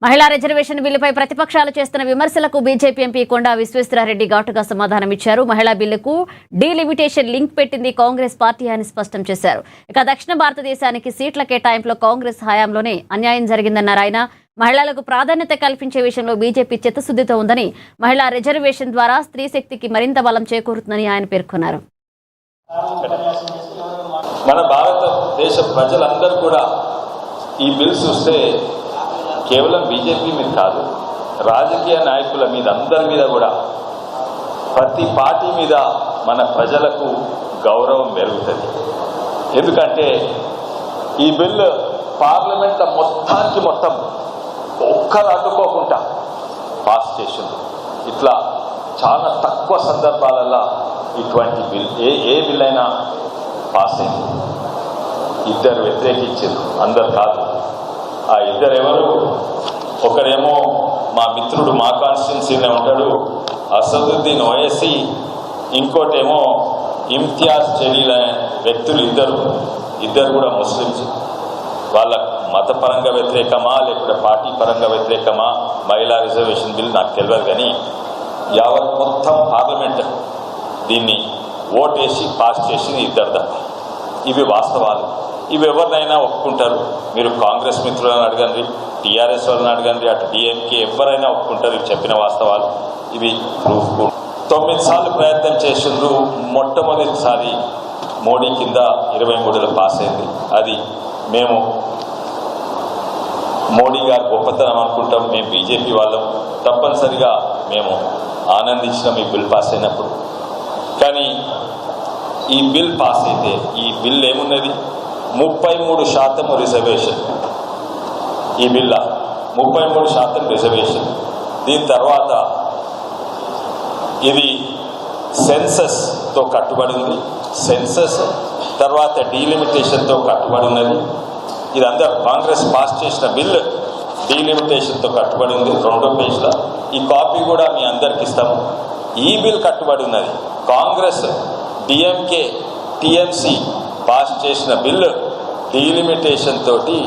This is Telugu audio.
మహిళా రిజర్వేషన్ బిల్లుపై ప్రతిపక్షాలు చేస్తున్న విమర్శలకు బీజేపీ ఎంపీ కొండా విశ్వేశ్వరరెడ్డి ఘాటుగా సమాధానమిచ్చారు. మహిళా బిల్లుకు డీలిమిటేషన్ లింక్ పెట్టింది కాంగ్రెస్ పార్టీ అని స్పష్టం చేశారు. ఇక దక్షిణ భారతదేశానికి సీట్ల కేటాయింపులో కాంగ్రెస్ హయాంలోనే అన్యాయం జరిగిందన్నారు ఆయన. మహిళలకు ప్రాధాన్యత కల్పించే విషయంలో బీజేపీ చిత్తశుద్ధితో ఉందని, మహిళా రిజర్వేషన్ ద్వారా స్త్రీ శక్తికి మరింత బలం చేకూరుతుందని ఆయన పేర్కొన్నారు. మన భారతదేశ ప్రజలందరూ కూడా ఈ బిల్ చూస్తే కేవలం బీజేపీ మీద కాదు, రాజకీయ నాయకుల మీద అందరి మీద కూడా ప్రతి పార్టీ మీద మన ప్రజలకు గౌరవం పెరుగుతుంది. ఎందుకంటే ఈ బిల్లు పార్లమెంట్లో మొత్తం ఒక్కరు అడ్డుకోకుండా పాస్ చేసింది. ఇట్లా చాలా తక్కువ సందర్భాలలో ఇటువంటి బిల్ ఏ బిల్ అయినా పాస్ అయింది. ఇద్దరు వ్యతిరేకించారు, అందరు కాదు. ఆ ఇద్దరు ఎవరు? ఒకరేమో మా మిత్రుడు, మా కాన్స్టిట్యున్సీలో ఉంటాడు, అసదుద్దీన్ ఓవైసీ. ఇంకోటేమో ఇమ్తియాజ్ జలీల్ అనే వ్యక్తులు. ఇద్దరు కూడా ముస్లిమ్స్. వాళ్ళ మతపరంగా వ్యతిరేకమా లేకపోతే పార్టీ పరంగా వ్యతిరేకమా మహిళా రిజర్వేషన్ బిల్ నాకు తెలియదు. కానీ యావత్ మొత్తం పార్లమెంట్ దీన్ని ఓటేసి పాస్ చేసింది ఇద్దరు తప్ప. ఇవి వాస్తవాలు. ఇవి ఎవరినైనా ఒప్పుకుంటారు. మీరు కాంగ్రెస్ మిత్రులను అడగండి, టీఆర్ఎస్ వాళ్ళని అడగండి, అటు డిఎంకే ఎవరైనా ఒప్పుకుంటారు. ఇవి చెప్పిన వాస్తవాలు. ఇవి ప్రూఫ్. 9 సార్లు ప్రయత్నం చేసిండ్రు. మొట్టమొదటిసారి మోడీ కింద 23లో పాస్ అయింది. అది మేము మోడీ గారు గొప్పతనం అనుకుంటాం. మేము బీజేపీ వాళ్ళం. తప్పనిసరిగా మేము ఆనందించినాం ఈ బిల్ పాస్ అయినప్పుడు. కానీ ఈ బిల్ పాస్ అయితే ఈ బిల్ ఏమున్నది? 33% రిజర్వేషన్. ఈ బిల్ల 33% రిజర్వేషన్. దీని తర్వాత ఇది సెన్సస్తో కట్టుబడి ఉంది. సెన్సస్ తర్వాత డీలిమిటేషన్తో కట్టుబడి ఉన్నది. ఇది అందరూ కాంగ్రెస్ పాస్ చేసిన బిల్ డీలిమిటేషన్తో కట్టుబడి ఉంది. 2వ పేజ్లో ఈ కాపీ కూడా మీ అందరికి ఇస్తాము. ఈ బిల్ కట్టుబడి ఉన్నది. కాంగ్రెస్, డిఎంకే, టీఎంసీ పాస్ చేసిన బిల్లు డీలిమిటేషన్ తోటి